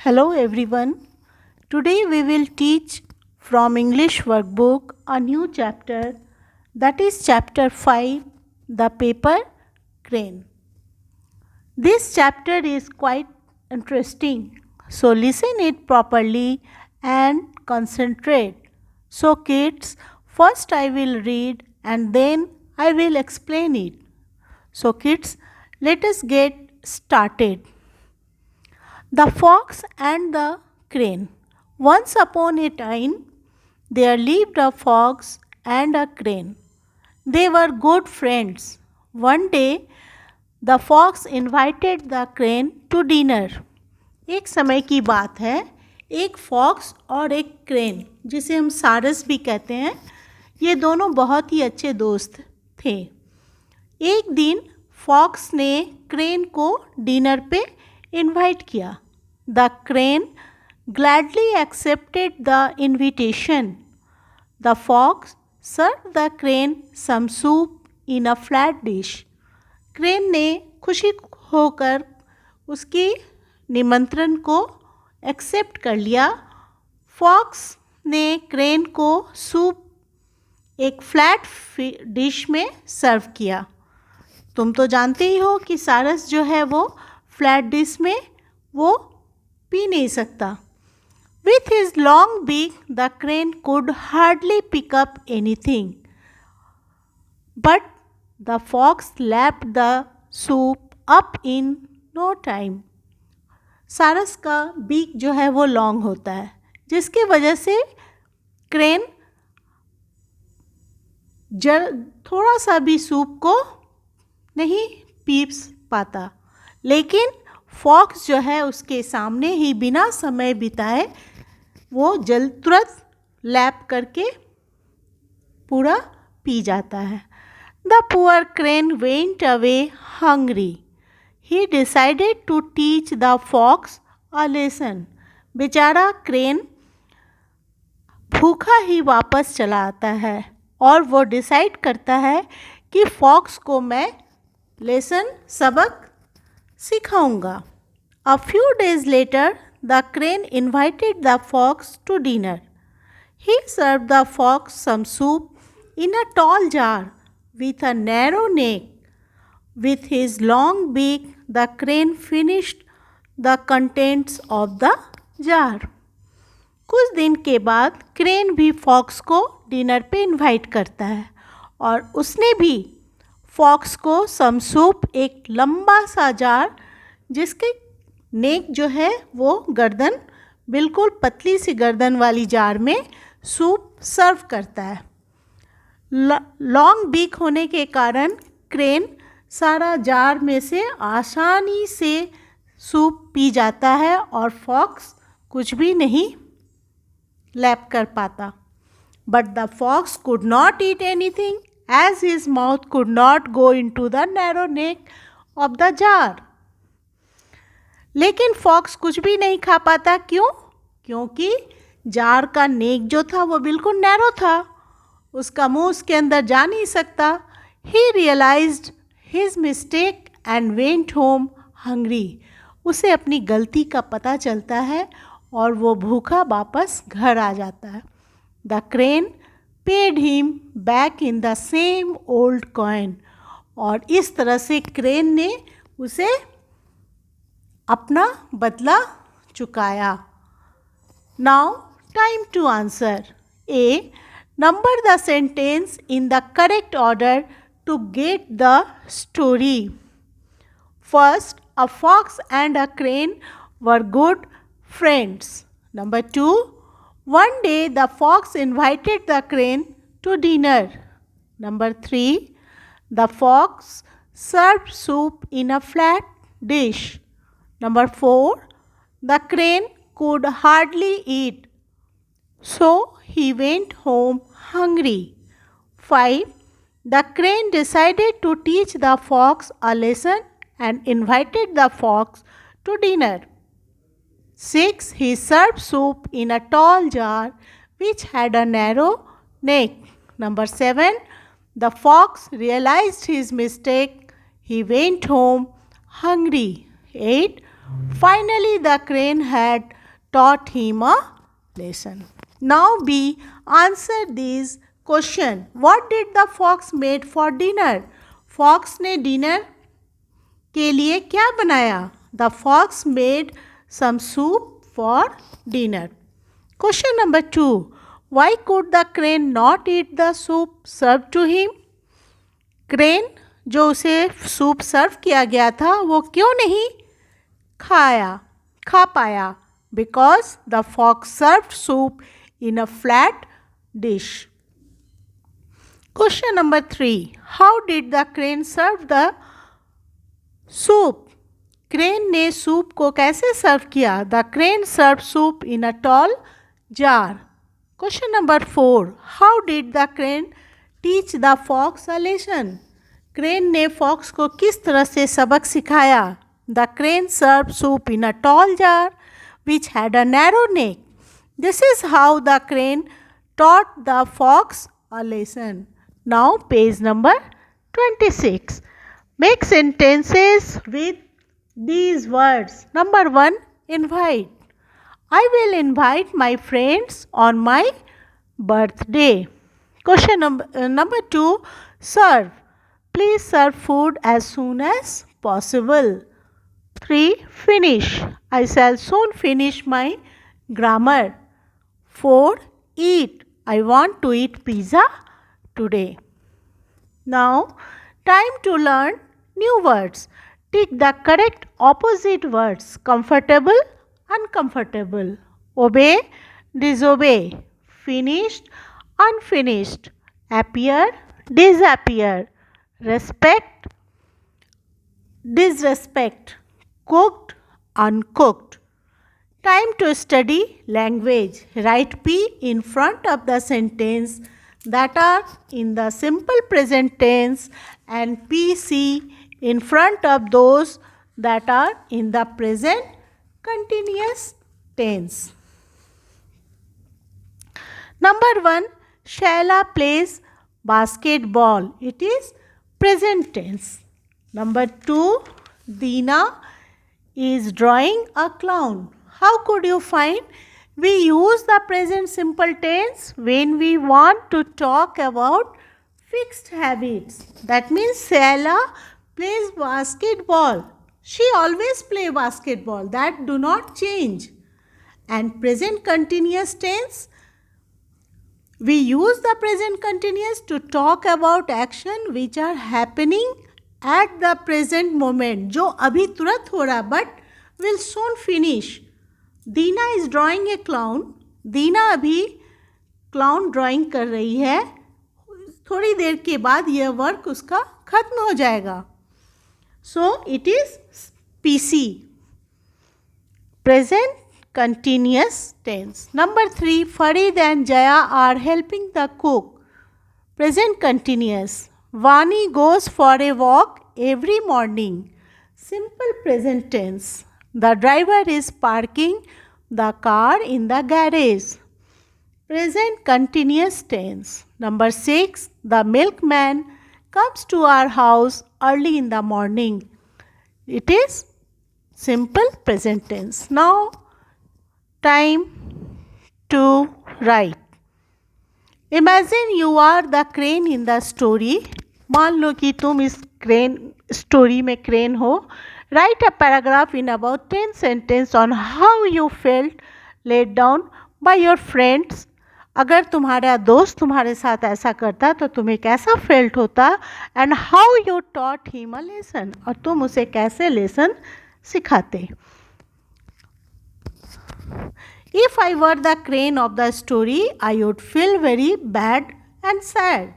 Hello everyone. Today we will teach from English workbook a new chapter, that is chapter 5, the paper crane. This chapter is quite interesting. So listen it properly and concentrate. So kids, first I will read and then I will explain it. So kids, let us get started. The fox and the crane. Once upon a time, there lived a fox and a crane. They were good friends. One day, the fox invited the crane to dinner. एक समय की बात है, एक fox और एक crane, जिसे हम सारस भी कहते हैं, ये दोनों बहुत ही अच्छे दोस्त थे. एक दिन फॉक्स ने क्रेन को डिनर पे इनवाइट किया. The crane gladly accepted the invitation. The fox served the crane some soup in a flat dish. Crane ने खुशी होकर उसकी निमंत्रण को एक्सेप्ट कर लिया. फॉक्स ने क्रेन को सूप एक फ्लैट डिश में सर्व किया. तुम तो जानते ही हो कि सारस जो है वो फ्लैट डिश में वो पी नहीं सकता. With his long beak, the crane could hardly pick up anything. But the fox lapped the soup up in no time. सारस का बीक जो है वो लॉन्ग होता है, जिसकी वजह से क्रेन थोड़ा सा भी सूप को नहीं पी पाता. लेकिन फॉक्स जो है उसके सामने ही बिना समय बिताए वो तुरंत लैप करके पूरा पी जाता है. The poor crane went away hungry. He decided to teach the fox a lesson. बेचारा क्रेन भूखा ही वापस चला आता है और वो डिसाइड करता है कि फॉक्स को मैं सबक सिखाऊंगा. A few days later, the crane invited the fox to dinner. He served the fox some soup in a tall jar with a narrow neck. With his long beak, the crane finished the contents of the jar. कुछ दिन के बाद crane भी fox को dinner पे invite करता है और उसने भी फॉक्स को सम सूप एक लंबा सा जार, जिसके नेक जो है वो गर्दन, बिल्कुल पतली सी गर्दन वाली जार में सूप सर्व करता है. लॉन्ग बीक होने के कारण क्रेन सारा जार में से आसानी से सूप पी जाता है और फॉक्स कुछ भी नहीं लैप कर पाता. But the fox could not eat anything as his mouth could not go into the narrow neck of the jar. लेकिन फॉक्स कुछ भी नहीं खा पाता. क्यों? क्योंकि जार का नेक जो था वो बिल्कुल नैरो था, उसका मुंह उसके अंदर जा नहीं सकता. He realised his mistake and went home hungry. उसे अपनी गलती का पता चलता है और वो भूखा वापस घर आ जाता है. The crane paid him back in the same old coin. और इस तरह से क्रेन ने उसे अपना बदला चुकाया. Now time to answer. A. Number the sentence in the correct order to get the story. First, a fox and a crane were good friends. Number two, one day the fox invited the crane to dinner. Number three, the fox served soup in a flat dish. Number four, the crane could hardly eat, so he went home hungry. 5. The crane decided to teach the fox a lesson and invited the fox to dinner. 6. He served soup in a tall jar which had a narrow neck. Number 7. The fox realized his mistake. He went home hungry. 8. Finally, the crane had taught him a lesson. Now, B. Answer these question. What did the fox made for dinner? Fox ने dinner के लिए क्या बनाया? The fox made some soup for dinner. Question number 2. Why could the crane not eat the soup served to him? Crane जो उसे soup सर्व किया गया था वो क्यों नहीं खा पाया? Because the fox served soup in a flat dish. Question number 3. How did the crane serve the soup? Crane ने सूप को कैसे सर्व किया? The crane serve soup in a tall jar. Question number 4. How did the crane teach the fox a lesson? Crane ने fox को किस तरह से सबक सिखाया? The crane serve soup in a tall jar which had a narrow neck. This is how the crane taught the fox a lesson. Now page number 26. Make sentences with these words. Number 1. Invite. I will invite my friends on my birthday. Question number 2. Serve. Please serve food as soon as possible. 3. Finish. I shall soon finish my grammar. 4. Eat. I want to eat pizza today. Now, time to learn new words. Tick the correct opposite words. Comfortable, uncomfortable. Obey, disobey. Finished, unfinished. Appear, disappear. Respect, disrespect. Cooked, uncooked. Time to study language. Write P in front of the sentence that are in the simple present tense and PC in front of those that are in the present continuous tense. Number 1. Shaila plays basketball. It is present tense. Number 2. Deena is drawing a clown. How could you find? We use the present simple tense when we want to talk about fixed habits. That means Shaila plays basketball. She always plays basketball. That do not change. And present continuous tense, we use the present continuous to talk about action which are happening at the present moment. जो अभी तुरंत हो रहा but will soon finish. Dina is drawing a clown. Dina अभी clown drawing कर रही है. थोड़ी देर के बाद यह वर्क उसका खत्म हो जाएगा. So it is PC, present continuous tense. Number 3. Farid and Jaya are helping the cook. Present continuous. Wani goes for a walk every morning. Simple present tense. The driver is parking the car in the garage. Present continuous tense. Number 6. The milkman comes to our house early in the morning. It is simple present tense. Now, time to write. Imagine you are the crane in the story. मान लो कि तुम इस crane story में crane हो. Write a paragraph in about 10 sentences on how you felt let down by your friends. अगर तुम्हारा दोस्त तुम्हारे साथ ऐसा करता तो तुम्हें कैसा फेल्ट होता. And how you taught him a lesson. और तुम उसे कैसे लेसन सिखाते. If I were the crane of the story, I would feel very bad and sad.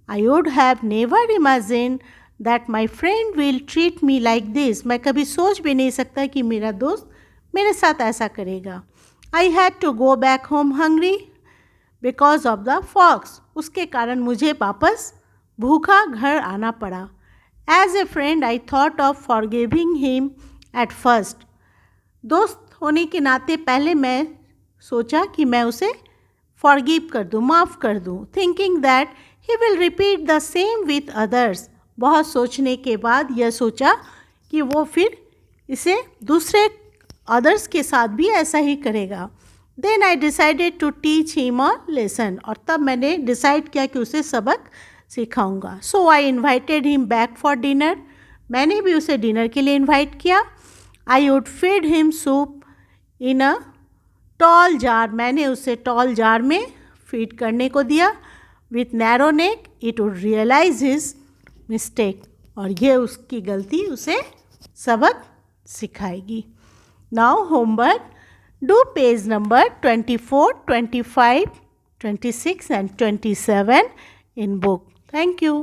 I would have never imagined that my friend will treat me like this. मैं कभी सोच भी नहीं सकता कि मेरा दोस्त मेरे साथ ऐसा करेगा. I had to go back home hungry because of the fox. उसके कारण मुझे वापस भूखा घर आना पड़ा. As a friend, I thought of forgiving him at first. दोस्त होने के नाते पहले मैं सोचा कि मैं उसे forgive कर दूँ, माफ़ कर दूँ. Thinking that he will repeat the same with others. बहुत सोचने के बाद यह सोचा कि वो फिर इसे दूसरे अदर्स के साथ भी ऐसा ही करेगा। Then I decided to teach him a lesson, और तब मैंने डिसाइड किया कि उसे सबक सिखाऊंगा। So I invited him back for dinner, मैंने भी उसे डिनर के लिए इन्वाइट किया। I would feed him soup in a tall jar, मैंने उसे टॉल जार में फीड करने को दिया। With narrow neck it would realise his mistake, और ये उसकी गलती उसे सबक सिखाएगी। Now homework, do page number 24, 25, 26 and 27 in book. Thank you.